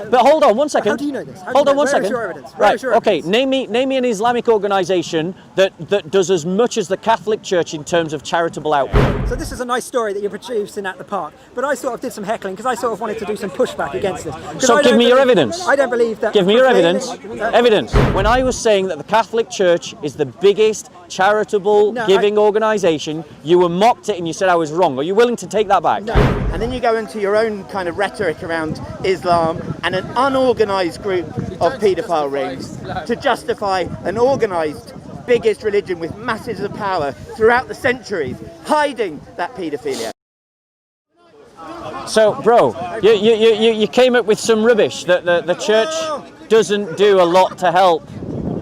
But hold on one second. How do you know this? Hold on one second. Where is your evidence? Right. Okay. Name me an Islamic organisation that does as much as the Catholic Church in terms of charitable output. So this is a nice story that you're producing at the park, but I sort of did some heckling because I sort of wanted to do some pushback against this. So give me your evidence. I don't believe that. Give me your evidence. Evidence. When I was saying that the Catholic Church is the biggest charitable giving organisation, you were mocked it and you said I was wrong. Are you willing to take that back? No. And then you go into your own kind of rhetoric around Islam and an unorganised group of paedophile rings to justify an organised biggest religion with masses of power throughout the centuries, hiding that paedophilia. So, bro, you came up with some rubbish that the church doesn't do a lot to help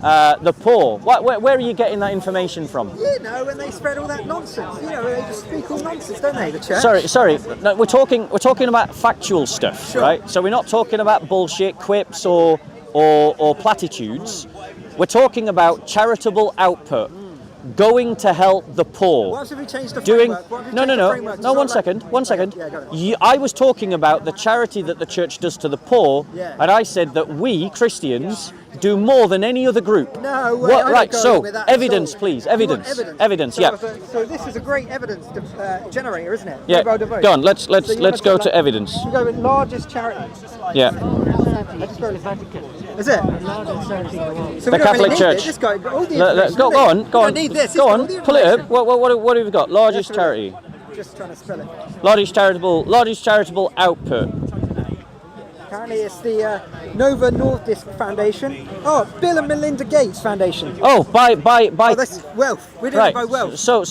the poor. Where are you getting that information from? You know, when they spread all that nonsense. You know, they just speak all nonsense, don't they, the church? Sorry. No, we're talking about factual stuff, right? So we're not talking about bullshit, quips, or platitudes. We're talking about charitable output, going to help the poor. What if we change the framework? No. One second. Yeah, I was talking about the charity that the church does to the poor, and I said that we Christians do more than any other group. No, well, right. So evidence, please. Evidence. So, yeah. So this is a great evidence generator, isn't it? Yeah. Go on. Let's go to evidence. We go with largest charity. Yeah. Is it? So The Catholic Church. This guy, all the Go on. Go on. Pull it up. What have we got? Largest charity. Just trying to spell it. Largest charitable output. Apparently it's the Nova Nordisk Foundation. Oh, Bill and Melinda Gates Foundation. Oh, by Oh, that's wealth. We're doing it by wealth. So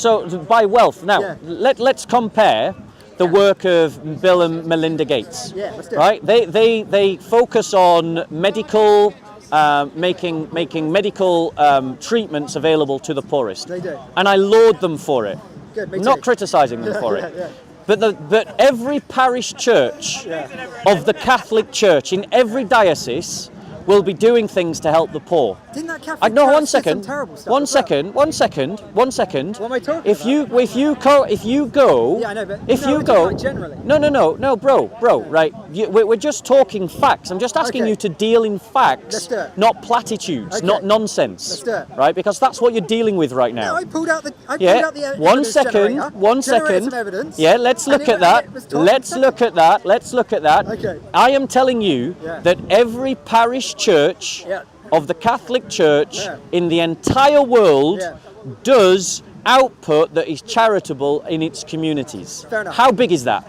by wealth. Now, let's compare the work of Bill and Melinda Gates. Yeah, let's do it. Right? They focus on medical, making medical treatments available to the poorest. They do. And I laud them for it. Good, me I'm not too. criticising them for it. Yeah. But every parish church of the Catholic Church in every diocese will be doing things to help the poor. Didn't that Catholic No, church one do some second. terrible stuff One as well? second. What am I talking If you go, Yeah, I know, but if no, you we're go, talking like generally. No, bro, right? We're just talking facts. I'm just asking Okay. you to deal in facts, Let's do it. not platitudes, Okay. not nonsense. Let's do it. Right? Because that's what you're dealing with right now. No, I pulled out the One evidence second. generator, One generated second. some evidence, Yeah, let's look at that. Let's look at that. Okay. I am telling you that every parish church of the Catholic Church in the entire world does output that is charitable in its communities. Fair enough. How big is that?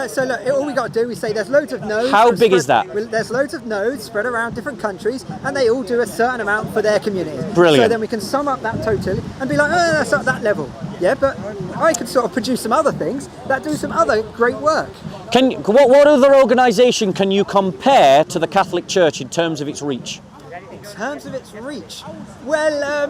So look, all we got to do, we say there's loads of nodes. How big is that? There's loads of nodes spread around different countries, and they all do a certain amount for their community. Brilliant. So then we can sum up that total and be like, oh, that's at that level. Yeah, but I could sort of produce some other things that do some other great work. What other organisation can you compare to the Catholic Church in terms of its reach? In terms of its reach, well,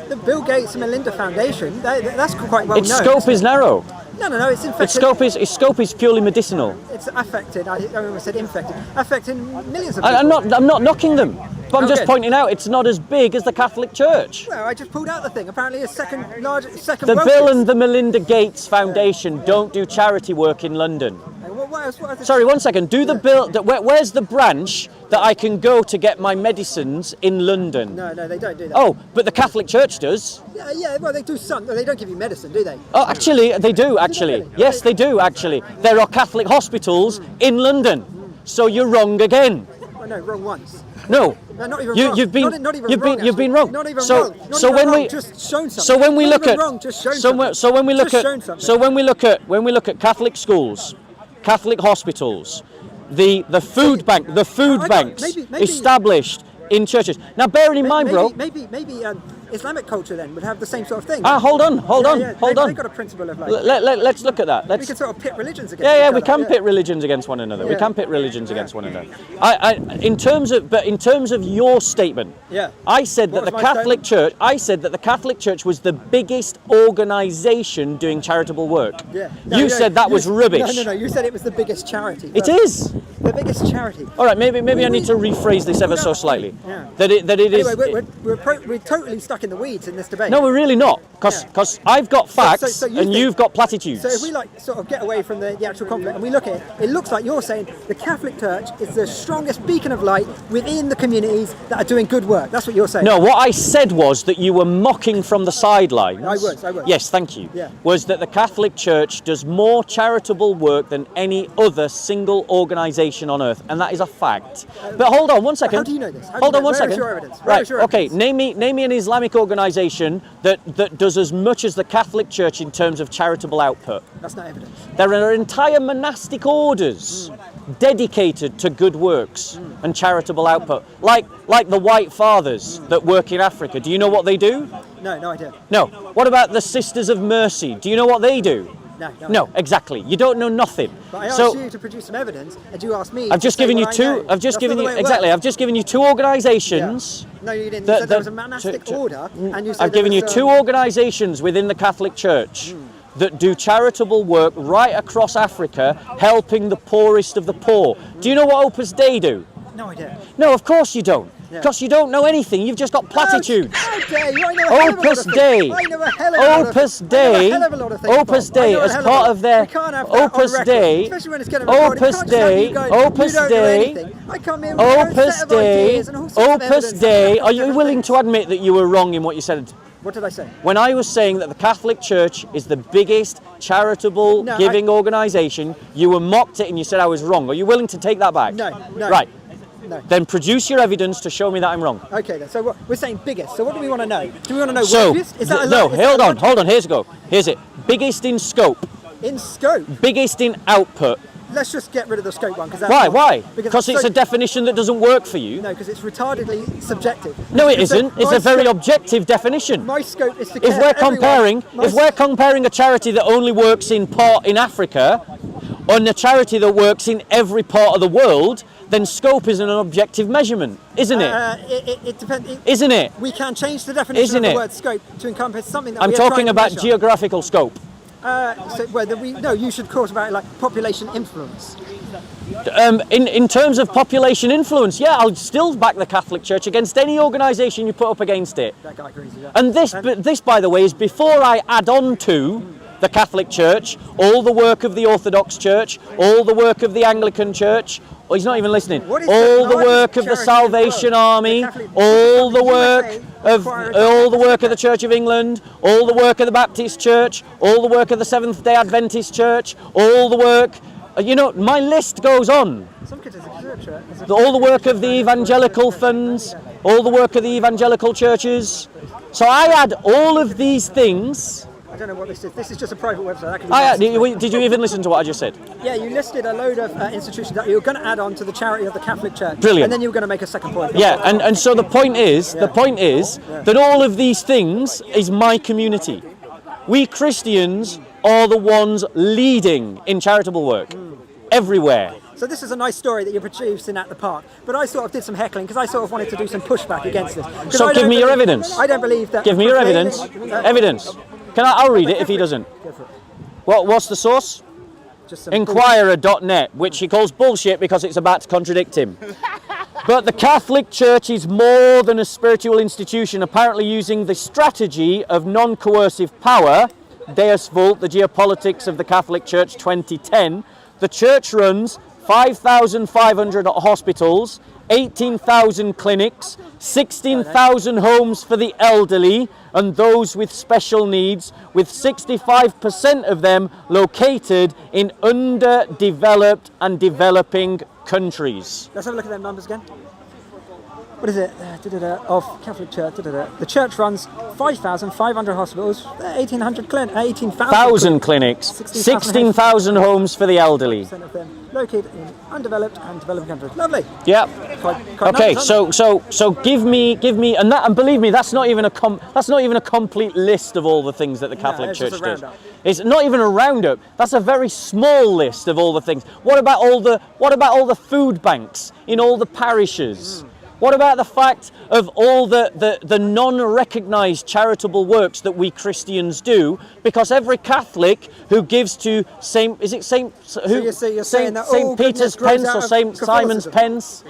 the Bill Gates and Melinda Foundation, that's quite well known. Its scope is narrow. No, it's infected. Its scope is purely medicinal. It's affected. I almost said infected. Affecting millions of people. I'm not knocking them, but I'm just good. pointing out it's not as big as the Catholic Church. Well, I just pulled out the thing. Apparently, it's second. The Bill and the Melinda Gates Foundation don't do charity work in London. What else? Sorry, one second. Where's the branch that I can go to get my medicines in London? No, they don't do that. Oh, but the Catholic Church does. Yeah. Well, they do some. They don't give you medicine, do they? Oh, actually, they do. Actually, really? yes, they do. Actually, there are Catholic hospitals in London. So you're wrong again. Well, no, wrong once. No. No, not even wrong. You've been not even you've wrong, been you've been wrong. Not even so wrong. Not so even when wrong, we just shown something. so when we Not look even at wrong, just shown so something. so when we look Just at shown something. so when we look at Catholic schools, Catholic hospitals, the food banks maybe established in churches. Now, bearing in mind, bro. Maybe Islamic culture then would have the same sort of thing. Hold on. They've got a principle of like. Let's look at that. We can sort of pit religions against. each We other. can pit religions against one another. We can pit religions against one another. In terms of your statement, I said that the Catholic Church. I said that the Catholic Church was the biggest organisation doing charitable work. Yeah. You said that was rubbish. No. You said it was the biggest charity. It is. The biggest charity. All right, maybe I need to rephrase this ever so slightly. Yeah. That it is. Anyway, we're totally stuck in the weeds in this debate. No, we're really not, because I've got facts So you and think- you've got platitudes. So if we sort of get away from the actual conflict and we look at it, it looks like you're saying the Catholic Church is the strongest beacon of light within the communities that are doing good work. That's what you're saying. No, what I said was that you were mocking from the sidelines. I was. Yes, thank you. Yeah. Was that the Catholic Church does more charitable work than any other single organisation on earth, and that is a fact. But hold on one second. How do you know this? Hold on one Where second. is your evidence? Where Right. is your Okay. evidence? Name me an Islamic organisation that does as much as the Catholic Church in terms of charitable output. That's not evidence. There are entire monastic orders dedicated to good works and charitable output, like the White Fathers that work in Africa. Do you know what they do? No idea. No. What about the Sisters of Mercy? Do you know what they do? No. Exactly. You don't know nothing. But I asked So you to produce some evidence, and you asked me. I've just given you two. I've just given you exactly. I've just given you two organisations. Yeah. No, you didn't. You said there was a monastic order, and you said I've given there you was, two organisations within the Catholic Church that do charitable work right across Africa, helping the poorest of the poor. Do you know what Opus Dei do? No idea. No, of course you don't. Yeah. Because you don't know anything. You've just got platitudes. How dare you? I know a hell of a lot Opus of Dei. things. I know a hell of a lot of Opus things. I know a Dei. hell of a lot of things, Opus Bob. I Dei know a as hell of part a lot. of their We can't have that Opus on record, Dei. especially when it's getting recorded. Opus You can't just have Dei. you going, Opus you don't know Dei. anything. I come in with my own Opus set of Dei. ideas and all sorts of Opus evidence. Dei. Are you willing to admit that you were wrong in what you said? What did I say? When I was saying that the Catholic Church is the biggest charitable No, giving organisation, you were mocked it and you said I was wrong. Are you willing to take that back? No. Right. No. Then produce your evidence to show me that I'm wrong. Okay, then. So we're saying biggest. So what do we want to know? Do we want to know So, worthiest? Is that a no, lot? Is that hold a on, lot? hold on, here's a go. Here's it. Biggest in scope, In scope. biggest in output. Let's just get rid of the scope one because that's Why? not- Why? Because it's so- a definition that doesn't work for you. No, because it's retardedly subjective. No, it Because isn't. It's my a very scope- objective definition. My scope is to If care we're everyone. comparing, My if we're comparing a charity that only works in Africa, and a charity that works in every part of the world, then scope isn't an objective measurement, isn't it? It depends. Isn't it? We can change the definition Isn't of the it? word scope to encompass something that I'm we are trying talking to about measure. geographical scope. So whether you should talk about it like population influence. In terms of population influence, yeah, I'll still back the Catholic Church against any organisation you put up against it. That guy agrees with that. And this, by the way, is before I add on to the Catholic Church, all the work of the Orthodox Church, all the work of the Anglican Church. Oh, he's not even listening. What is All the the work largest of the charity Salvation in the world? Army, The Catholic- all the the work USA of requires all the a work of the Church of England, all the work of the Baptist Church, all the work of the Seventh-day Adventist Church, all the work. You know, my list goes on. Some kids is a church. All the work of the evangelical funds, all the work of the evangelical churches. So I add all of these things. I don't know what this is. This is just a private website. That can be nonsense. Did you even listen to what I just said? Yeah, you listed a load of institutions that you were going to add on to the charity of the Catholic Church. Brilliant. And then you were going to make a second point. Yeah, and so the point is that all of these things is my community. We Christians are the ones leading in charitable work everywhere. So this is a nice story that you're producing at the park. But I sort of did some heckling because I sort of wanted to do some pushback against this. 'Cause So I give don't me your believe- evidence. I don't believe that. Give me your evidence. Evidence. I'll read it if he doesn't. Go for it. What's the source? Just some Inquirer.net, which he calls bullshit because it's about to contradict him. But the Catholic Church is more than a spiritual institution, apparently using the strategy of non-coercive power, Deus Vult, the Geopolitics of the Catholic Church 2010. The Church runs 5,500 hospitals, 18,000 clinics, 16,000 homes for the elderly and those with special needs, with 65% of them located in underdeveloped and developing countries. Let's have a look at them numbers again. What is it? Of Catholic Church. The church runs 5,500 hospitals, 18,000 clinics, 16,000 16,000 homes for the elderly. percent of them located in undeveloped and developing countries. Lovely. Yeah. Quite Okay. numbers, aren't So give me, and believe me, that's not even a complete list of all the things that the Catholic it's Church just a does. roundup. It's not even a roundup. That's a very small list of all the things. What about all the food banks in all the parishes? What about the fact of all the non-recognised charitable works that we Christians do? Because every Catholic who gives to St. Peter's Pence or St. Simon's Pence?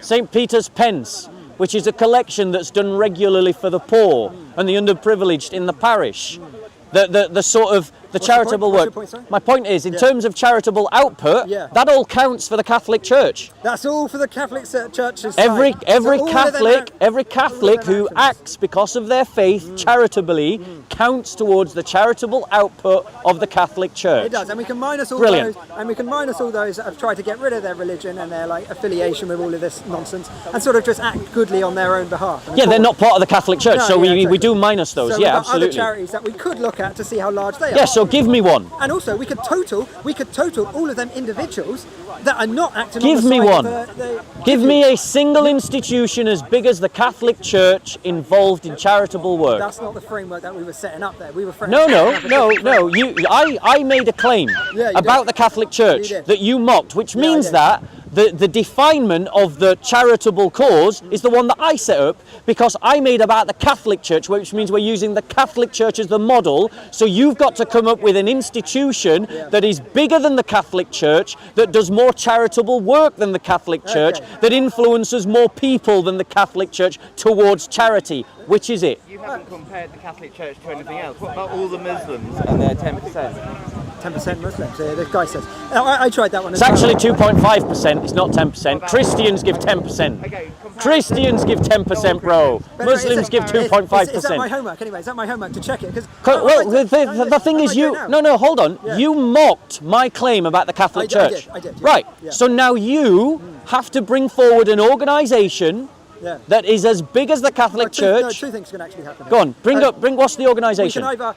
St. Peter's Pence, which is a collection that's done regularly for the poor and the underprivileged in the parish. The sort of the charitable work. My point is, in terms of charitable output, that all counts for the Catholic Church. That's all for the Catholic Church's Every Catholic who acts because of their faith charitably counts towards the charitable output of the Catholic Church. It does, and we can minus all Brilliant. those, and we can minus all those that have tried to get rid of their religion and their like affiliation with all of this nonsense, and sort of just act goodly on their own behalf. Yeah, they're not part of the Catholic Church, No, so yeah, we exactly. do minus those. So Yeah, we've got absolutely. other charities that we could look at to see how large they are. Yeah, so give me one. And also, we could total all of them individuals that are not acting Give on the me side one. of the Give me a single institution as big as the Catholic Church involved in charitable work. That's not the framework that we were setting up there. We were No. I made a claim Yeah, you about did. the Catholic Church You did. that you mocked, which I means did. that the definement of the charitable cause is the one that I set up, because I made about the Catholic Church, which means we're using the Catholic Church as the model. So you've got to come up with an institution that is bigger than the Catholic Church, that does more charitable work than the Catholic Church, that influences more people than the Catholic Church towards charity. Which is it? You haven't compared the Catholic Church to anything else. What about all the Muslims and their 10%? 10% Muslims. This guy says. I tried that one. It's actually 2.5%, it's not 10%. Christians give 10%. Christians give 10%, bro. Muslims give Is that my 2.5%. homework anyway? Is that my homework to check it? Well, the thing is, no, hold on. Yeah. You mocked my claim about the Catholic Church. I did, yeah. Right, Yeah. so now you have to bring forward an organisation that is as big as the Catholic Church. No, two things can actually happen. Go on, bring what's the We organisation? can either,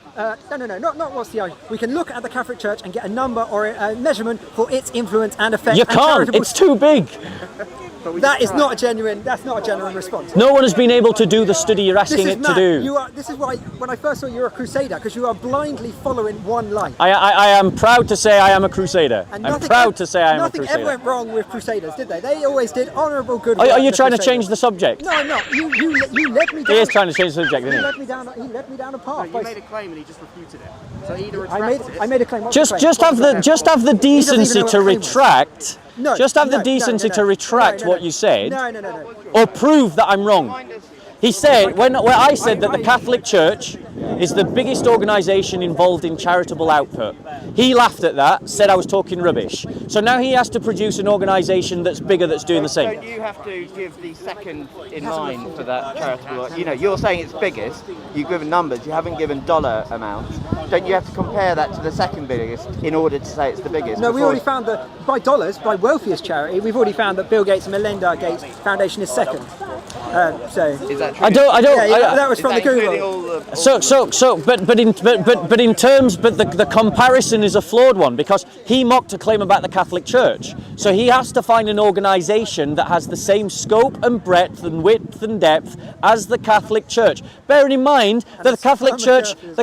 not what's the. We can look at the Catholic Church and get a number or a measurement for its influence and effect. You and can't, charitable- it's too big. That is not a genuine. That's not a genuine response. No one has been able to do the study you're asking This is it to mad. do. This is why when I first saw you're a crusader, because you are blindly following one line. I am proud to say I am a crusader. And I'm proud to say I am a Nothing ever crusader. went wrong with crusaders, did they? They always did honourable good work. Are you the trying to crusaders. change the subject? No, I'm not. You led me down. He is trying to change the subject, He isn't led he? me down. He led me down a path. You made a claim and he just refuted it. So either I made a claim. What's the claim? Just have the decency know what to a claim was. retract. No, Just have the no, decency no, to retract no, what you said, No. or prove that I'm wrong. He said, when I said that the Catholic Church is the biggest organisation involved in charitable output, he laughed at that, said I was talking rubbish. So now he has to produce an organisation that's bigger, that's doing the same. Don't you have to give the second in line for that charitable work? You know, you're saying it's biggest, you've given numbers, you haven't given dollar amounts. Don't you have to compare that to the second biggest in order to say it's the biggest? No, we already found that by dollars, by wealthiest charity, we've already found that Bill Gates and Melinda Gates Foundation is second. Is that true? I don't. Yeah, that was from the Google. But in terms, the comparison is a flawed one, because he mocked a claim about the Catholic Church. So he has to find an organisation that has the same scope and breadth and width and depth as the Catholic Church. Bearing in mind that the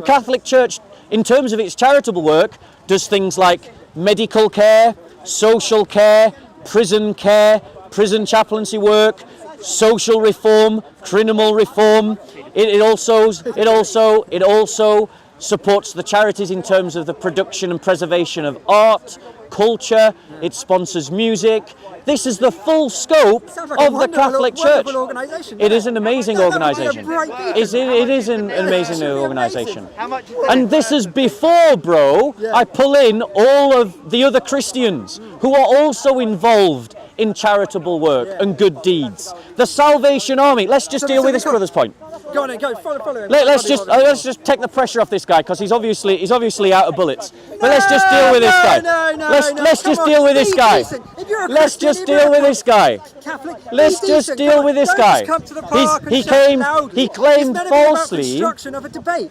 Catholic Church, in terms of its charitable work, does things like medical care, social care, prison chaplaincy work, social reform, criminal reform. It also supports the charities in terms of the production and preservation of art, culture. It sponsors music. This is the full scope Sounds like a of the Catholic Church. Organisation, It is an amazing organisation. It is an amazing organisation. How much? And this is before, bro, I pull in all of the other Christians who are also involved in charitable work and good deeds. The Salvation Army. Let's just deal with this brother's point. Go on, go follow him. Let's just take the pressure off this guy, because he's obviously out of bullets. But let's just deal with this guy. Let's just deal with this guy. Let's just deal with this guy. Let's just deal with this guy. He claimed falsely.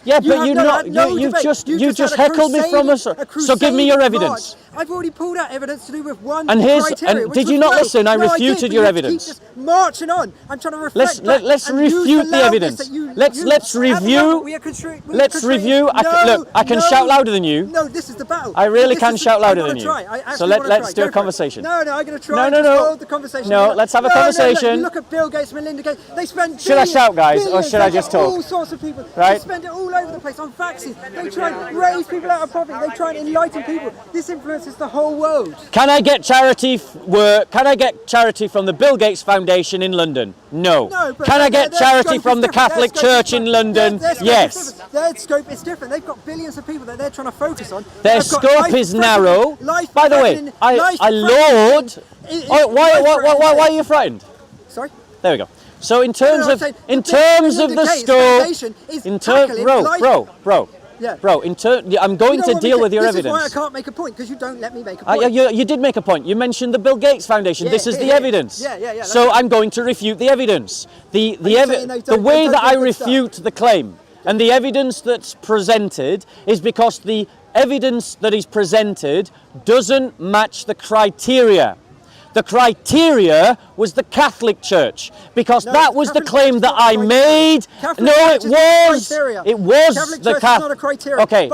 Yeah, but you just heckled me from us. So give me your evidence. I've already pulled out evidence to do with one And criteria. did you not listen? I refuted your evidence. Just marching on. I'm trying to reflect. Let's refute the evidence. evidence. Let's review. Let's review. I can shout louder than you. No, this is the battle. I really can shout louder than you. So let's do a Go for it. conversation. No, I'm going to try. No. Hold the conversation. No, let's have a conversation. You look at Bill Gates, Melinda Gates. They spend. Should I shout, guys, or billions, should I they just get talk? All sorts of people. Right. They spend it all over the place on vaccines. They try and raise people out of poverty. They try and enlighten people. This influences the whole world. Can I get charity work? Can I get charity from the Bill Gates Foundation in London? No. But Can I get their charity scope from is the different. Catholic Their scope Church is in different. London? Their scope is Yes. different. Their scope is different. They've got billions of people that they're trying to focus on. Their scope is narrow. By the way, I laud. Why are you frightened? Sorry? There we go. So in terms of the scope, bro. Yeah. Bro, I'm going to deal with your this evidence. This is why I can't make a point, because you don't let me make a point. You did make a point. You mentioned the Bill Gates Foundation. Yeah, This is the evidence. Yeah. So I'm going to refute the evidence. The way that I refute the claim and the evidence that's presented is because the evidence that is presented doesn't match the criteria. The criteria was the Catholic Church, because that was the claim that I made. No, it was. It was the Catholic. Okay,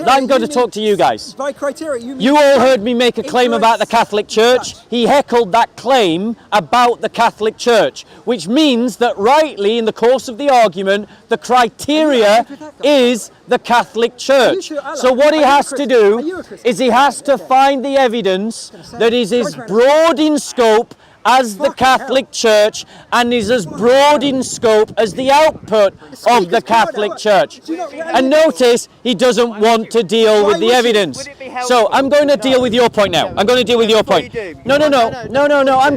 I'm going to talk to you guys. By criteria, you all heard me make a claim about the Catholic Church. He heckled that claim about the Catholic Church, which means that rightly in the course of the argument, the criteria is the Catholic Church. So what he has to do is he has to find the evidence that is as broad in scope as the Catholic Church and is as broad in scope as the output of the Catholic Church. And notice he doesn't want to deal with the evidence. So I'm going to deal with your point now. I'm going to deal with your point. No. I'm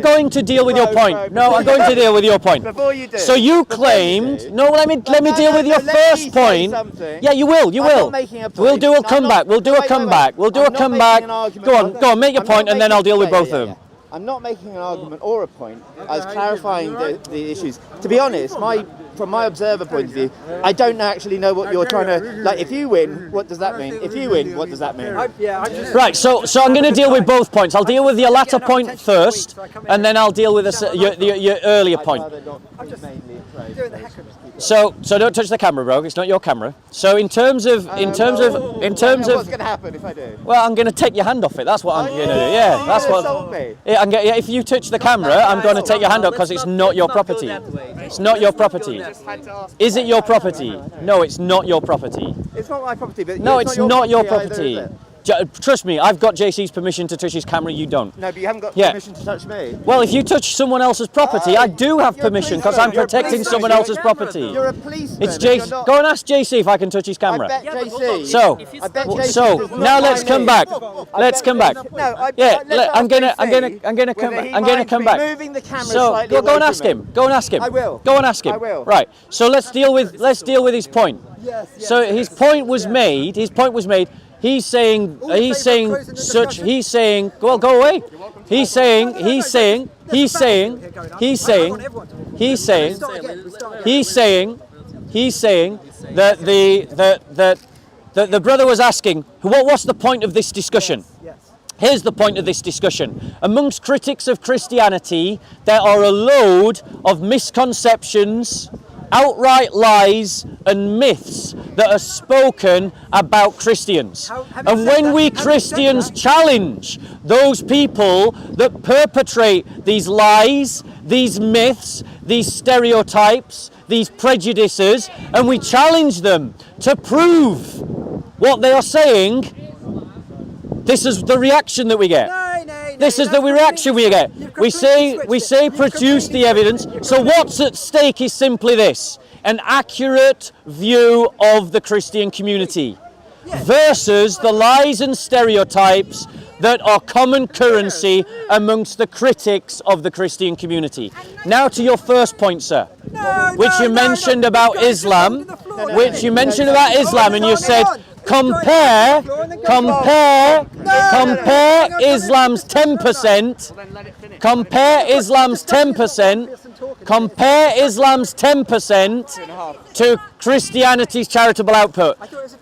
going to deal with your point. No, I'm going to deal with your point. So you claimed. No, let me deal with your first point. Yeah, you will. We'll do a comeback. We'll do a comeback. Go on, make your point, and then I'll deal with both of them. I'm not making an argument or a point. I was clarifying the issues. To be honest, from my observer point of view, I don't actually know what you're trying to... Like, if you win, what does that mean? If you win, what does that mean? Right, so I'm going to deal with both points. I'll deal with your latter point first, and then I'll deal with your earlier point. So don't touch the camera, bro. It's not your camera. So in terms of what's going to happen if I do? Well, I'm going to take your hand off it. That's what I'm going to do. Yeah, that's what. Yeah, if you touch the camera, I'm going to take your hand off because it's not your property. It's not your property. Is it your property? No, it's not your property. It's not my property, but no, it's not your property. Either, Trust me, I've got JC's permission to touch his camera, you don't. No, but you haven't got permission to touch me. Well, if you touch someone else's property, I do have permission because I'm protecting someone else's property. You're a policeman. It's JC. Go and ask JC if I can touch his camera. I bet JC. So now let's come back. Let's come back. Yeah, I'm gonna come back. Moving the camera so slightly. Go and ask him. Go and ask him. I will. Go and ask him. I will. Right. So let's deal with his point. So his point was made. He's saying, well, go away. He's saying that the brother was asking, what's the point of this discussion? Here's the point of this discussion. Amongst critics of Christianity, there are a load of misconceptions, outright lies and myths that are spoken about Christians. And when we Christians challenge those people that perpetrate these lies, these myths, these stereotypes, these prejudices, and we challenge them to prove what they are saying, this is the reaction that we get. This is the reaction we get. We say produce the evidence. So what's at stake is simply this: an accurate view of the Christian community versus the lies and stereotypes that are common currency amongst the critics of the Christian community. Now to your first point, sir, which you mentioned about Islam, and you said compare Islam's 10%, compare Islam's 10% to Christianity's charitable output.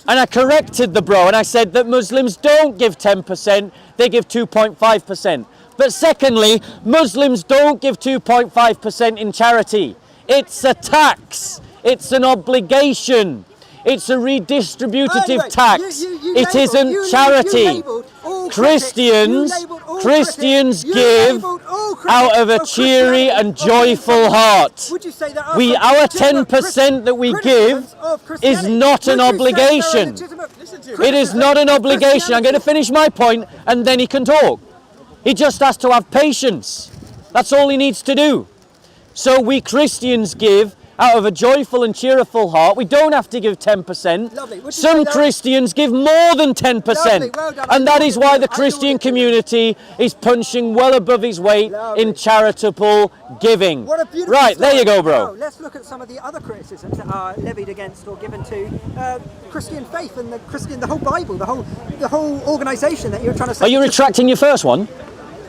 And I corrected the bro and I said that Muslims don't give 10%, they give 2.5%. But secondly, Muslims don't give 2.5% in charity. It's a tax. It's an obligation. It's a redistributive Anyway, tax. It isn't charity. Christians give out of a cheery and joyful heart. Would you say that Our 10% that we give is not an obligation. It is not an obligation. I'm going to finish my point and then he can talk. He just has to have patience. That's all he needs to do. So we Christians give out of a joyful and cheerful heart. We don't have to give 10%. Some Christians give more than 10%. And that is why the Christian community is punching well above his weight in charitable giving. Right, there you go, bro. Let's look at some of the other criticisms that are levied against or given to Christian faith and the whole Bible, the whole organisation that you're trying to say. Are you retracting your first one?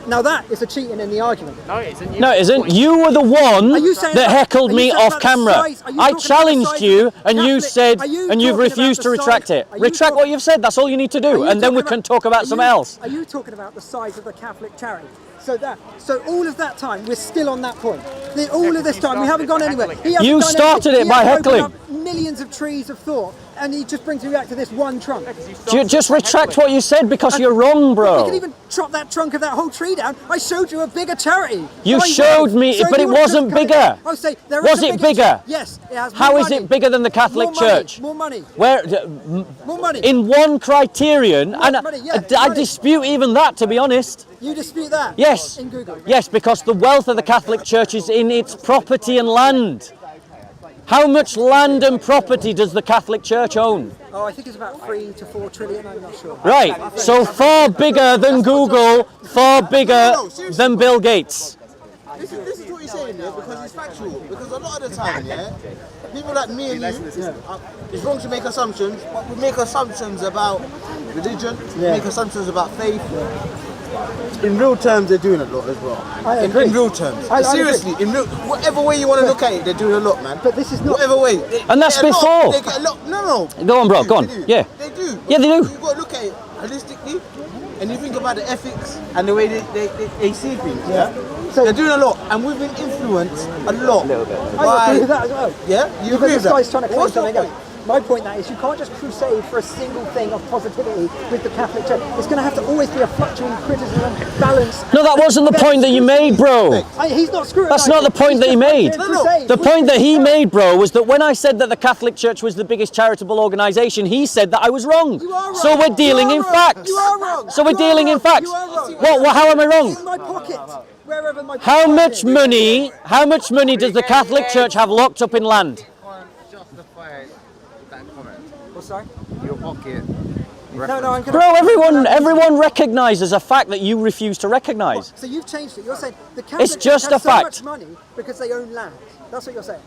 Now that is a cheating in the argument. No, it isn't. No, it isn't. You were the one that heckled me off camera. I challenged you and you said, and you've refused to retract it. Retract what you've said, that's all you need to do. And then we can talk about something else. Are you talking about the size of the Catholic charity? So all of that time, we're still on that point. All of this time, we haven't gone anywhere. You started it by heckling. Millions of trees of thought, and he just brings me back to this one trunk. Just retract what you said because you're wrong, bro. You can even chop that trunk of that whole tree down. I showed you a bigger charity. You showed me, but it wasn't bigger. I say there was it bigger? Yes, it has. How is it bigger than the Catholic Church? More money. Where? More money. In one criterion, and I money. dispute even that, to be honest. You dispute that? Yes. In Google. Yes, because the wealth of the Catholic Church is in its property and land. How much land and property does the Catholic Church own? Oh, I think it's about 3 to 4 trillion, I'm not sure. Right, so far bigger than Google, far bigger than Bill Gates. This is what he's saying, yeah, because it's factual. Because a lot of the time, yeah, people like me and you, it's wrong to make assumptions, but we make assumptions about religion, we make assumptions about faith. In real terms, they're doing a lot as well. In real terms. Seriously, in real, whatever way you want to look at it, they're doing a lot, man. But this is not... Whatever way. And that's before. They get a lot. No. Go on, bro, go on. Yeah. They do. Yeah, they do. You've got to look at it holistically, and you think about the ethics and the way they see things, yeah? So they're doing a lot, and we've been influenced a lot. I agree with that as well. Yeah? You Because agree with this that? guy's trying to claim What's something your else. My point that is you can't just crusade for a single thing of positivity with the Catholic Church. It's going to have to always be a fluctuating criticism, balance. No, that wasn't the point that you made, bro. He's not screwing. That's not the point that he made. The point that he made, bro, was that when I said that the Catholic Church was the biggest charitable organisation, he said that I was wrong. You are wrong. So we're dealing in facts. You are wrong. So we're dealing in facts. You are wrong. What? How am I wrong? In my pocket. Wherever my How pocket much is. money? How much money does the Catholic Church have locked up in land? Justify that comment. Oh, sorry? Your pocket. No, I'm going to... Bro, everyone recognises a fact that you refuse to recognise. So you've changed it. You're saying the Catholic It's just Church has a fact. so much money because they own land. That's what you're saying.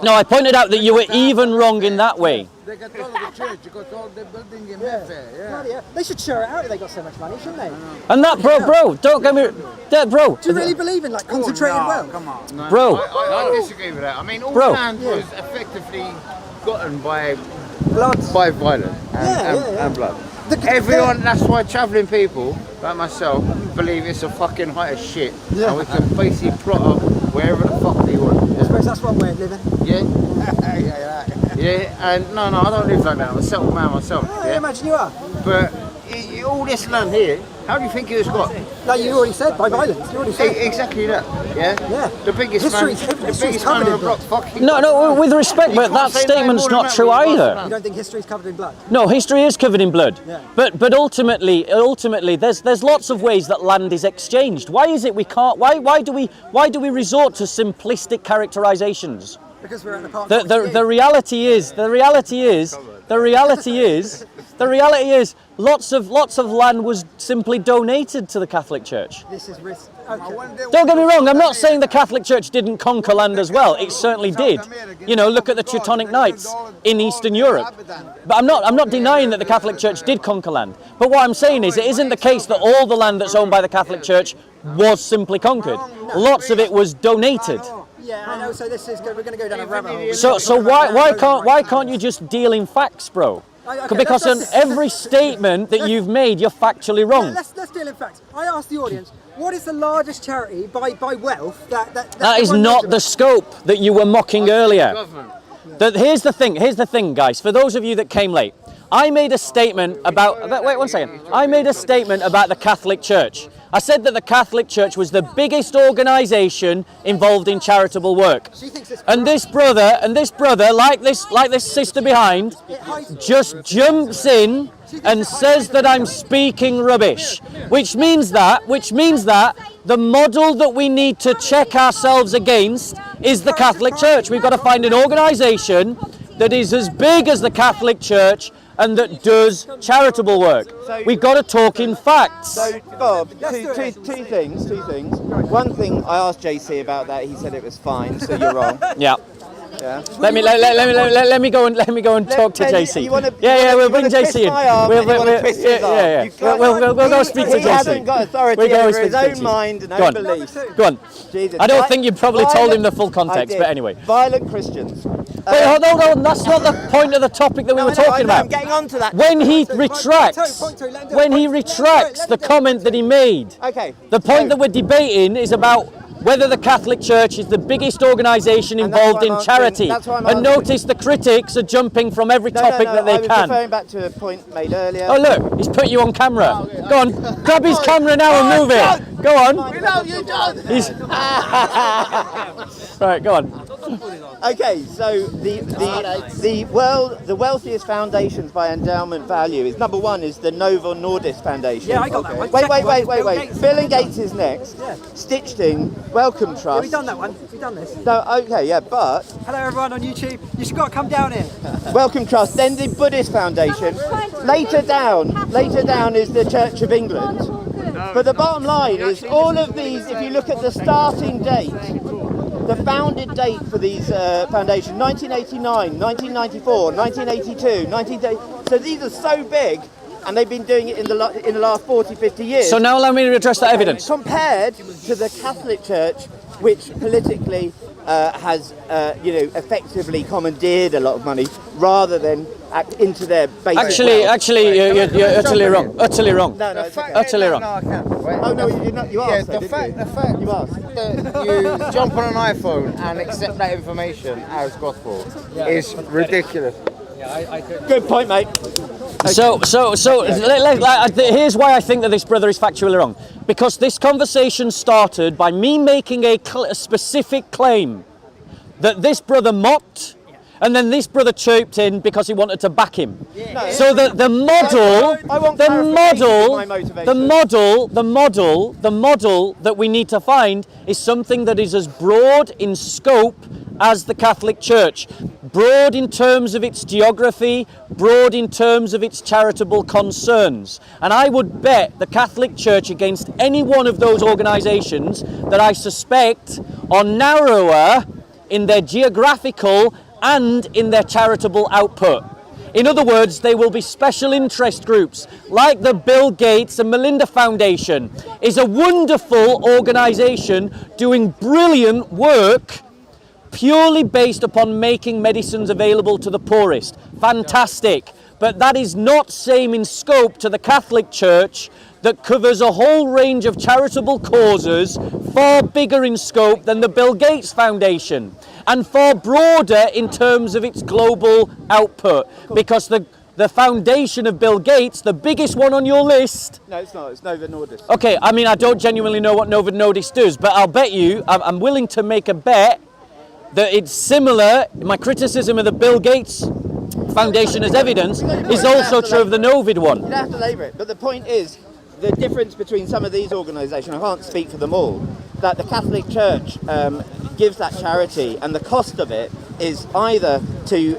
No, I pointed out that you were even wrong in that way. They got all the church, you got all the building in Mayfair, Bloody hell. They should share it out if they got so much money, shouldn't they? And that, bro, don't get me, bro. Do you really believe in like concentrated wealth? Come on. Bro. I disagree with that. I mean, all Bro. land was effectively gotten by violence and blood. Everyone, that's why travelling people, like myself, believe it's a fucking height of shit. And we can basically plot up wherever the fuck we want. I suppose that's one way of living. Yeah, and no, I don't live like that. I'm a settled man myself. I imagine you are. But all this land here, how do you think it was got? Like you already said, by violence. You already said. Exactly that. Yeah. The biggest History's man on covered the in block. blood. Fucking. No, with respect, but that statement's not true either. You don't think history's covered in blood? No, history is covered in blood. Yeah. But ultimately, there's lots of ways that land is exchanged. Why is it we can't? Why do we resort to simplistic characterizations? Because we're at the part. The reality is, lots of land was simply donated to the Catholic Church. This is risk. Okay. Don't get me wrong, I'm not saying the Catholic Church didn't conquer land as well. It certainly did. You know, look at the Teutonic Knights in Eastern Europe. But I'm not denying that the Catholic Church did conquer land. But what I'm saying is it isn't the case that all the land that's owned by the Catholic Church was simply conquered. Lots of it was donated. Yeah, I know. So we're going to go down a rabbit hole. So why can't you just deal in facts, bro? Okay, because on every statement that you've made, you're factually wrong. Let's deal in facts. I asked the audience, what is the largest charity by wealth that That is everyone knows not about? the scope that you were mocking earlier. Here's the thing, guys. For those of you that came late, I made a statement about. Wait 1 second. I made a statement about the Catholic Church. I said that the Catholic Church was the biggest organisation involved in charitable work. And this brother, like this sister behind, just jumps in and says that I'm speaking rubbish, which means that the model that we need to check ourselves against is the Catholic Church. We've got to find an organisation that is as big as the Catholic Church and that does charitable work. We've got to talk in facts. So, Bob, two things. One thing, I asked JC about that. He said it was fine, so you're wrong. Yeah. Yeah. Let me go and talk to JC. We'll bring JC in. We'll go speak to JC. He hasn't got authority over his own mind and own beliefs. Go on. Jesus. I don't think you probably told him the full context, but anyway. Violent Christians. Wait, hold on, that's not the point of the topic that we were talking about. I'm getting on to that. When he retracts the comment that he made, okay. The point that we're debating is about whether the Catholic Church is the biggest organisation involved in charity. And notice the critics are jumping from every topic that they I was can. referring back to a point made earlier. Oh look, he's put you on camera. Go on, grab his camera now and move it. Go on. We love you, John. Right, go on. Okay, so the wealthiest foundations by endowment value is number one is the Novo Nordisk Foundation. Yeah, I got that one. Wait. Bill and Gates is next. Yeah. Stitching, Wellcome Trust. Yeah, we've done that one. We've done this. No, okay, yeah, but Hello everyone on YouTube. You just got to come down here. Wellcome Trust, then the Buddhist Foundation. Later down is the Church of England. But the bottom line is all of these, if you look at the starting date, the founded date for these foundations, 1989, 1994, 1982, 1980. So these are so big, and they've been doing it in the last 40, 50 years. So now allow me to address that evidence. Compared to the Catholic Church, which politically has, effectively commandeered a lot of money rather than into their base. Actually, you're utterly wrong. Utterly wrong. No, it's okay. Utterly wrong. Oh no, you asked. The fact you asked. that you jump on an iPhone and accept that information as gospel is ridiculous. Good point, mate. So here's why I think that this brother is factually wrong. Because this conversation started by me making a specific claim that this brother mocked, and then this brother chirped in because he wanted to back him. No, so the model that we need to find is something that is as broad in scope as the Catholic Church. Broad in terms of its geography, broad in terms of its charitable concerns. And I would bet the Catholic Church against any one of those organisations that I suspect are narrower in their geographical and in their charitable output. In other words, they will be special interest groups like the Bill Gates and Melinda Foundation is a wonderful organisation doing brilliant work purely based upon making medicines available to the poorest. Fantastic. But that is not same in scope to the Catholic Church that covers a whole range of charitable causes far bigger in scope than the Bill Gates Foundation and far broader in terms of its global output. Because the foundation of Bill Gates, the biggest one on your list... No, it's not. It's Novo Nordisk. Okay, I mean, I don't genuinely know what Novo Nordisk does, but I'll bet you, I'm willing to make a bet that it's similar. My criticism of the Bill Gates Foundation as evidence is also true of the Novid one. You don't have to labour it, but the point is, the difference between some of these organisations, I can't speak for them all, that the Catholic Church gives that charity, and the cost of it is either to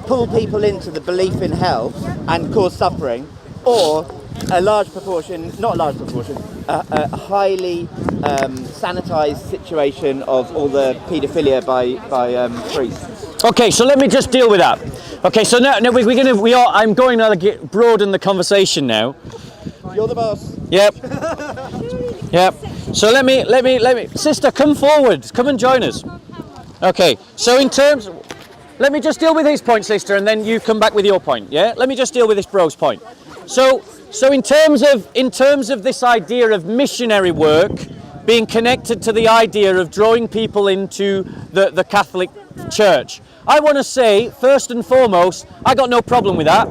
pull people into the belief in hell and cause suffering, or a large proportion, not a large proportion, a highly sanitised situation of all the paedophilia by priests. Okay, so let me just deal with that. Okay, so now I'm going to broaden the conversation now. You're the boss. Yep. So let me, sister, come forward, come and join us. Okay, so let me just deal with his point, sister, and then you come back with your point. Yeah, let me just deal with this bro's point. So in terms of this idea of missionary work being connected to the idea of drawing people into the Catholic Church, I want to say, first and foremost, I got no problem with that.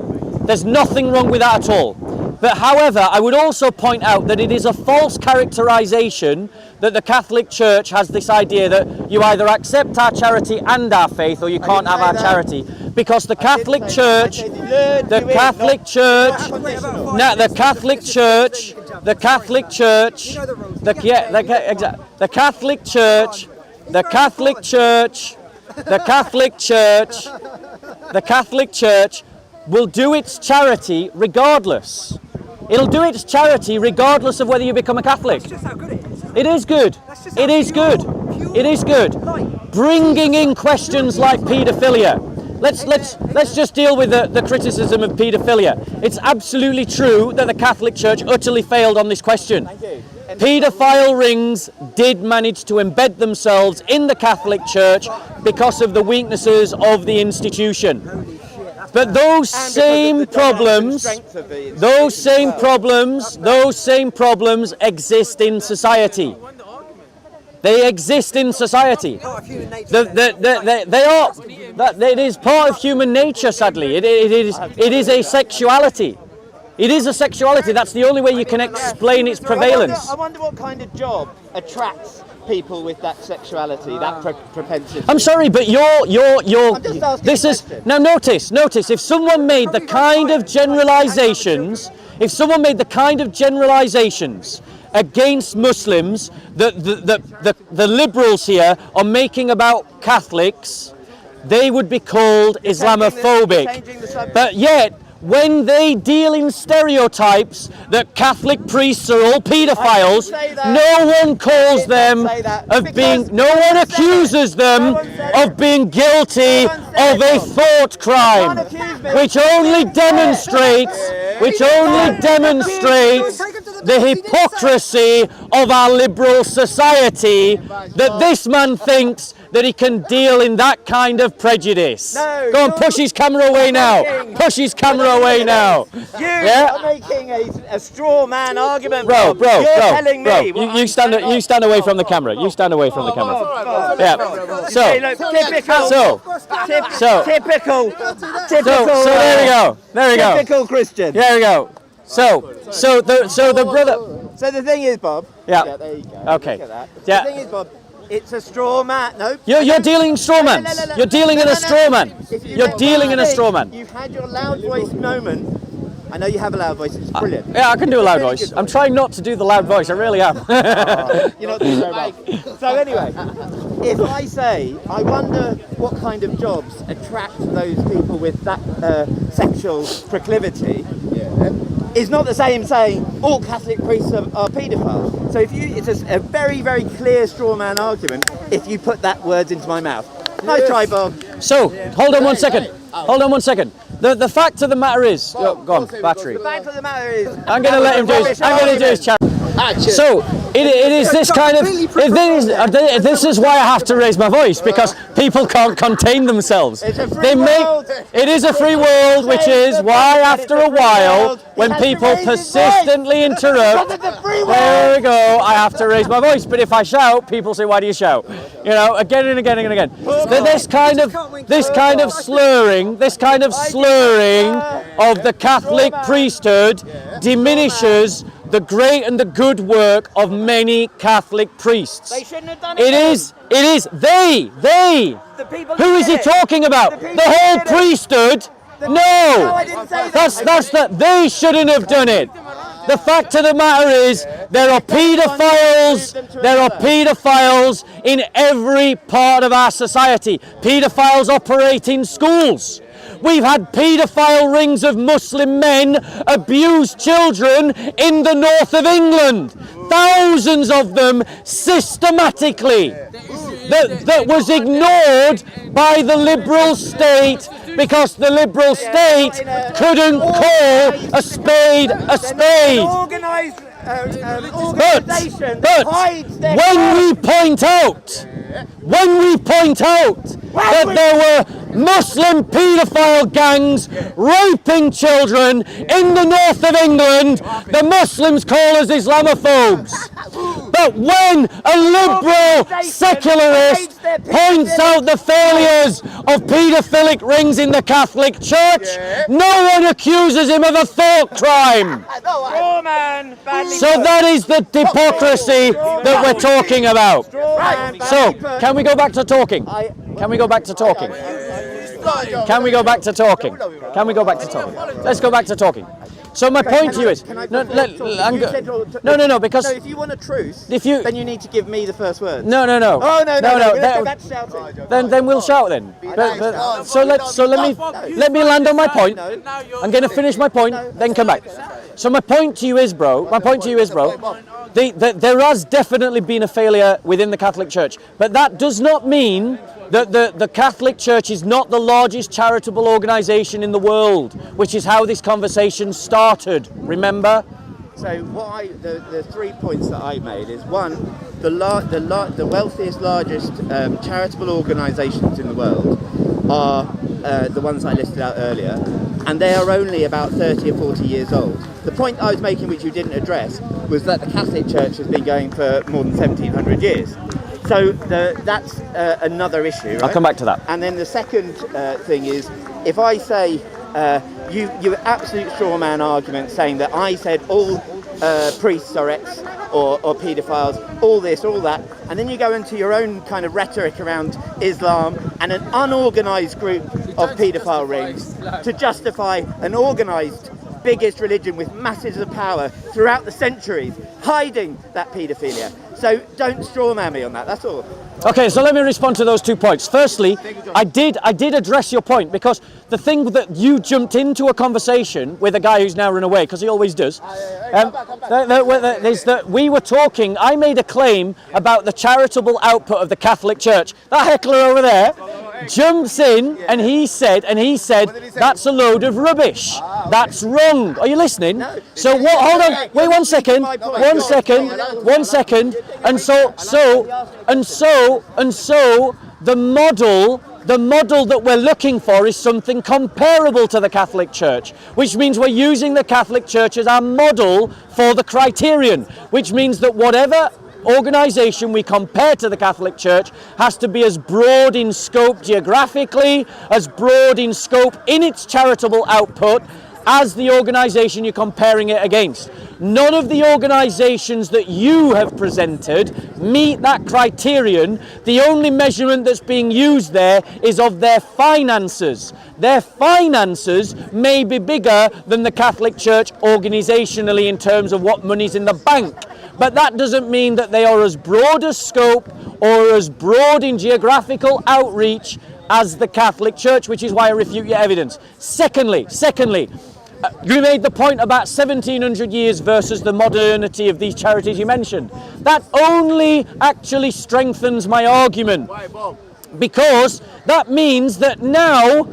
There's nothing wrong with that at all. But however, I would also point out that it is a false characterization that the Catholic Church has this idea that you either accept our charity and our faith, or you can't have our charity. Because the Catholic Church, the Catholic Church, the Catholic Church, the Catholic Church, the Catholic Church, the Catholic Church, the Catholic Church, the Catholic Church will do its charity regardless. It'll do its charity regardless of whether you become a Catholic. That's just how good it is. It is good. It is good. It is good. Bringing in questions like paedophilia. Let's just deal with the criticism of paedophilia. It's absolutely true that the Catholic Church utterly failed on this question. Paedophile rings did manage to embed themselves in the Catholic Church because of the weaknesses of the institution. But those same problems exist in society. They exist in society. It is part of human nature, sadly. It is a sexuality. It is a sexuality. That's the only way you can explain its prevalence. I wonder what kind of job attracts people with that sexuality, that propensity. I'm sorry, but I'm just asking this is now. Notice. If someone made the kind of generalizations, against Muslims that the liberals here are making about Catholics, they would be called Islamophobic. But yet, when they deal in stereotypes that Catholic priests are all paedophiles, no one calls them of being, no one accuses them of being guilty of a thought crime, which only demonstrates the hypocrisy of our liberal society, that this man thinks that he can deal in that kind of prejudice. Go on, push his camera away now. Push his camera away now. You are making a straw man argument, bro. You're telling me. You stand away from the camera. You stand away from the camera. Yeah. So there we go. Typical Christian. There we go. So the brother. So the thing is, Bob. Yeah. There you go. Okay. Look at that. Yeah. The thing is, Bob. It's a straw man. No. You're dealing in straw man. You're dealing in a straw man. You're dealing in a straw man. You've had your loud voice moment. I know you have a loud voice. It's brilliant. Yeah, I can do a loud voice. I'm trying not to do the loud voice. I really am. You're not doing very well. So anyway, if I say, I wonder what kind of jobs attract those people with that sexual proclivity, is not the same saying all Catholic priests are paedophiles. So it's a very, very clear straw man argument if you put that words into my mouth. Nice try, Bob. So, hold on one second. The fact of the matter is, go on, battery. The fact of the matter is, I'm going to let him do his chat. So it is this kind of. This is why I have to raise my voice, because people can't contain themselves. It's a free world. It is a free world, which is why after a while, when people persistently interrupt, there we go. I have to raise my voice. But if I shout, people say, "Why do you shout?" You know, again and again and again. This kind of slurring of the Catholic priesthood diminishes the great and the good work of many Catholic priests. They shouldn't have done it. It is they. The people Who is he talking about? The whole priesthood? No, I didn't say that. They shouldn't have done it. The fact of the matter is, there are paedophiles in every part of our society. Paedophiles operate in schools. We've had paedophile rings of Muslim men abuse children in the north of England. Thousands of them systematically. That was ignored by the Liberal state, because the Liberal state couldn't call a spade a spade. But when we point out that there were Muslim paedophile gangs raping children in the north of England, the Muslims call us Islamophobes. about when a liberal secularist points out the failures of paedophilic rings in the Catholic Church, no one accuses him of a thought crime. So that is the hypocrisy that we're talking about. So, can we go back to talking? Can we go back to talking? Can we go back to talking? Can we go back to talking? Let's go back to talking. So my point to you is, no, because if you want a truce, then you need to give me the first word. No. Oh no. That's shouting. Then we'll shout then. So let me land on my point. I'm going to finish my point, then come back. So my point to you is, bro. There has definitely been a failure within the Catholic Church, but that does not mean that the Catholic Church is not the largest charitable organisation in the world, which is how this conversation started. Remember? So the 3 points that I made is one, the wealthiest, largest charitable organisations in the world are the ones I listed out earlier, and they are only about 30 or 40 years old. The point I was making, which you didn't address, was that the Catholic Church has been going for more than 1700 years. So that's another issue, right? I'll come back to that. And then the second thing is, if I say, you absolute straw man argument saying that I said all priests are ex or paedophiles, all this, all that, and then you go into your own kind of rhetoric around Islam and an unorganised group of paedophile rings to justify an organised biggest religion with masses of power throughout the centuries, hiding that paedophilia. So don't strawman me on that, that's all. Okay, so let me respond to those 2 points. Firstly, I did address your point, because the thing that you jumped into a conversation with a guy who's now run away, because he always does, is that we were talking, I made a claim about the charitable output of the Catholic Church. That heckler over there jumps in and he said that's a load of rubbish. That's wrong. Are you listening? So what? Hold on. Wait 1 second. 1 second. 1 second. And so the model that we're looking for is something comparable to the Catholic Church, which means we're using the Catholic Church as our model for the criterion, which means that whatever organisation we compare to the Catholic Church has to be as broad in scope geographically, as broad in scope in its charitable output as the organisation you're comparing it against. None of the organisations that you have presented meet that criterion. The only measurement that's being used there is of their finances. Their finances may be bigger than the Catholic Church organisationally in terms of what money's in the bank, but that doesn't mean that they are as broad as scope or as broad in geographical outreach as the Catholic Church, which is why I refute your evidence. Secondly, you made the point about 1700 years versus the modernity of these charities you mentioned. That only actually strengthens my argument, because that means that now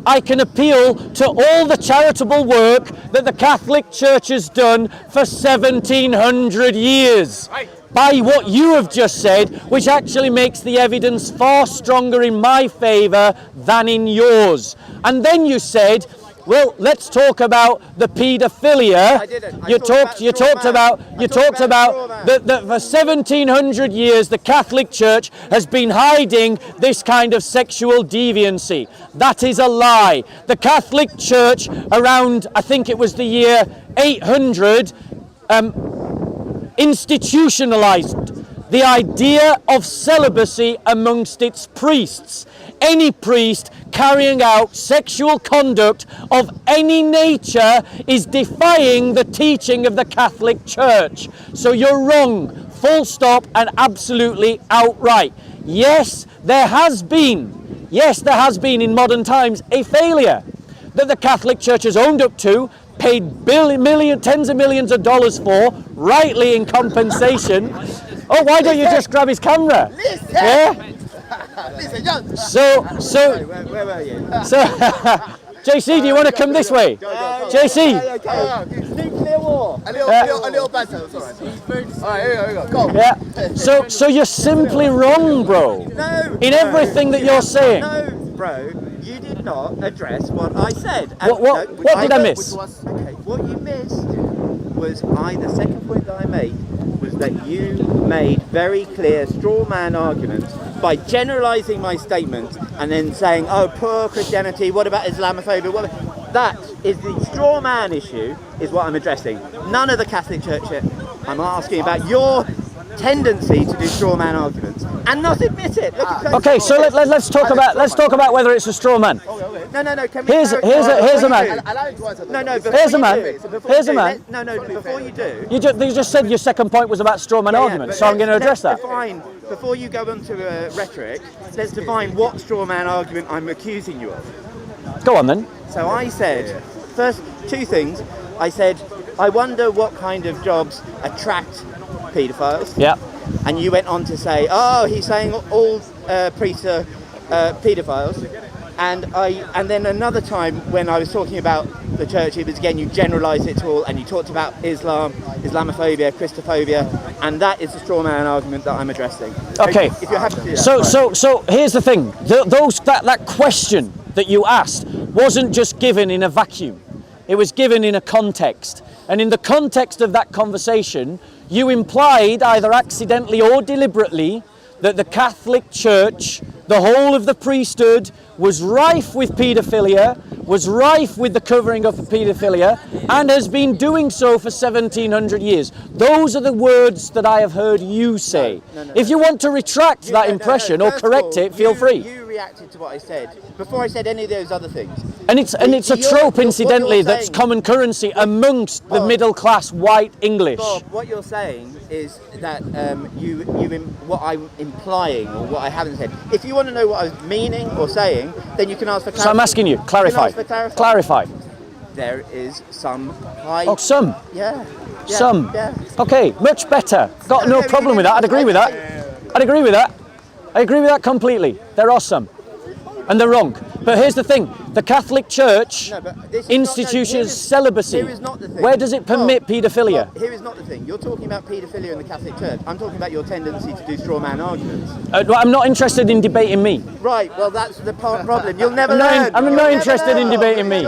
I can appeal to all the charitable work that the Catholic Church has done for 1700 years. By what you have just said, which actually makes the evidence far stronger in my favour than in yours. And then you said, well, let's talk about the paedophilia. I didn't. You talked about that for 1700 years the Catholic Church has been hiding this kind of sexual deviancy. That is a lie. The Catholic Church around, I think it was the year 800, institutionalized the idea of celibacy amongst its priests. Any priest carrying out sexual conduct of any nature is defying the teaching of the Catholic Church. So you're wrong, full stop and absolutely outright. Yes, there has been in modern times a failure that the Catholic Church has owned up to, paid tens of millions of dollars for, rightly in compensation. Oh, why don't you just grab his camera? Listen. Yeah? Listen, So, Where were you? JC, do you want to come this way? JC. Nuclear war. a little banter, it's alright. Alright, here we go. Go. Yeah. So you're simply wrong, bro. No. In everything that you're saying. No, bro. You did not address what I said. What did I miss? Okay. What you missed was the second point that I made was that you made very clear straw man arguments by generalising my statement and then saying, oh, poor Christianity, what about Islamophobia? That is the straw man issue, is what I'm addressing. None of the Catholic Church. I'm asking about your tendency to do straw man arguments and not admit it. Okay, so let's talk about whether it's a straw man. No. Here's a man. Here's a man. Here's a man. No. Before you do, you just said your second point was about straw man arguments, so I'm going to address that. Before you go on to rhetoric, let's define what straw man argument I'm accusing you of. Go on then. So I said, first two things. I said, I wonder what kind of jobs attract paedophiles. Yeah. And you went on to say, oh, he's saying all priests are paedophiles. And then another time when I was talking about the church, it was again, you generalised it to all, and you talked about Islam, Islamophobia, Christophobia, and that is the straw man argument that I'm addressing. Okay. If you're happy to do that. So here's the thing. That question that you asked wasn't just given in a vacuum. It was given in a context. And in the context of that conversation, you implied, either accidentally or deliberately, that the Catholic Church, the whole of the priesthood, was rife with paedophilia, was rife with the covering of paedophilia, and has been doing so for 1700 years. Those are the words that I have heard you say. No. If you want to retract that impression or correct it, feel free. You reacted to what I said before I said any of those other things. And it's a trope, incidentally, that's common currency amongst the middle class white English. Bob, what you're saying is that what I'm implying or what I haven't said. If you want to know what I was meaning or saying, then you can ask for clarification. So I'm asking you, clarify. Clarify. There is some high... Oh, some? Yeah. Some? Yeah. Okay, much better. Got no problem with that. I'd agree with that. I'd agree with that. I agree with that completely. There are some. And they're wrong. But here's the thing. The Catholic Church institutions celibacy. Here is not the thing. Where does it permit paedophilia? Here is not the thing. You're talking about paedophilia in the Catholic Church. I'm talking about your tendency to do straw man arguments. I'm not interested in debating me. Right, well that's the problem. You'll never learn. I'm not interested in debating me.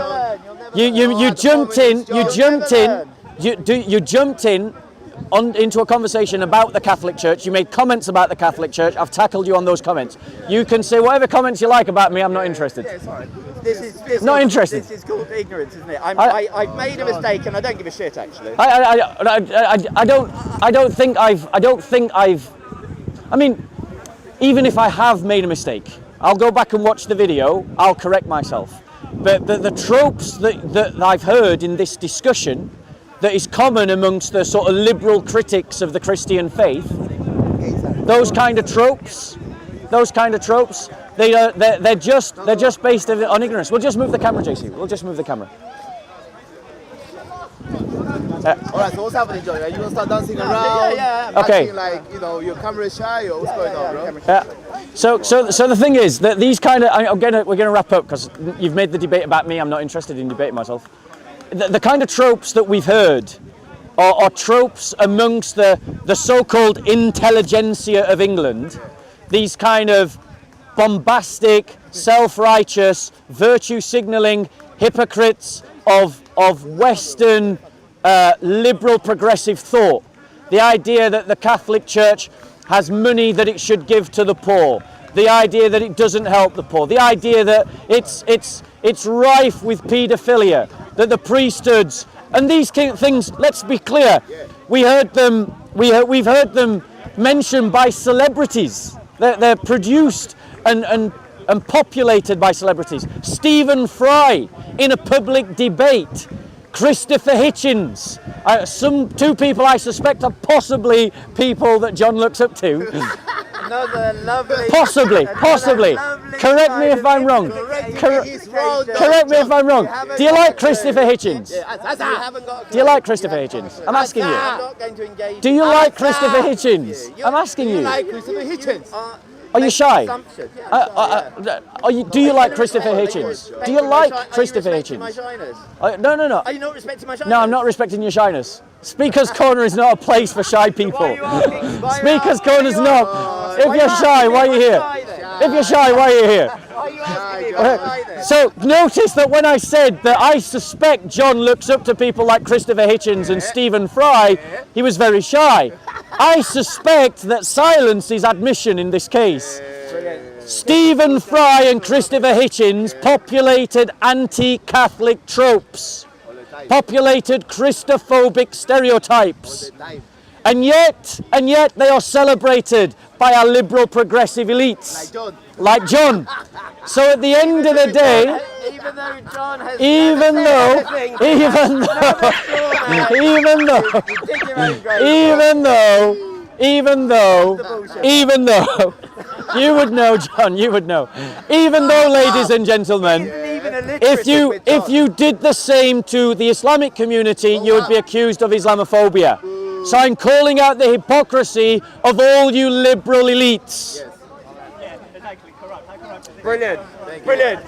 You jumped in. You jumped in into a conversation about the Catholic Church. You made comments about the Catholic Church. I've tackled you on those comments. You can say whatever comments you like about me. I'm not interested. Yeah, sorry. This is not interested. This is called ignorance, isn't it? I've made a mistake, and I don't give a shit. Actually, I don't think I've. I mean, even if I have made a mistake, I'll go back and watch the video. I'll correct myself. But the tropes that I've heard in this discussion, that is common amongst the sort of liberal critics of the Christian faith, those kind of tropes, they're just based on ignorance. We'll just move the camera, JC. We'll just move the camera. Alright, so what's happening, Johnny? Are you gonna start dancing around? Yeah. Okay. Like, your camera is shy, or what's going on, bro? Yeah. So the thing is that these kind of, we're gonna wrap up because you've made the debate about me. I'm not interested in debating myself. The kind of tropes that we've heard are tropes amongst the so-called intelligentsia of England. These kind of bombastic, self-righteous, virtue signalling hypocrites of Western liberal progressive thought. The idea that the Catholic Church has money that it should give to the poor. The idea that it doesn't help the poor. The idea that it's rife with paedophilia. That the priesthoods and these things. Let's be clear. We've heard them mentioned by celebrities. They're produced and populated by celebrities. Stephen Fry in a public debate. Christopher Hitchens. Two people I suspect are possibly people that John looks up to. Another lovely. Possibly. Correct me if I'm wrong. Correct me if I'm wrong. Do you like Christopher Hitchens? Do you like Christopher Hitchens? I'm asking you. Do you like Christopher Hitchens? I'm asking you. Christopher Hitchens. Are you shy? Do you like Christopher Hitchens? Do you like Christopher Hitchens? No. Are you not respecting my shyness? No, I'm not respecting your shyness. Speaker's Corner is not a place for shy people. Speaker's Corner is not. If you're shy, why are you here? If you're shy, why are you here? So notice that when I said that I suspect John looks up to people like Christopher Hitchens and Stephen Fry, he was very shy. I suspect that silence is admission in this case. Stephen Fry and Christopher Hitchens populated anti-Catholic tropes, populated Christophobic stereotypes, and yet they are celebrated by our liberal progressive elites, like John. So at the end of the day, Even though John has even though, you would know, John, you would know. Even though, ladies and gentlemen, if you did the same to the Islamic community, you would be accused of Islamophobia. So I'm calling out the hypocrisy of all you liberal elites. Brilliant. Brilliant.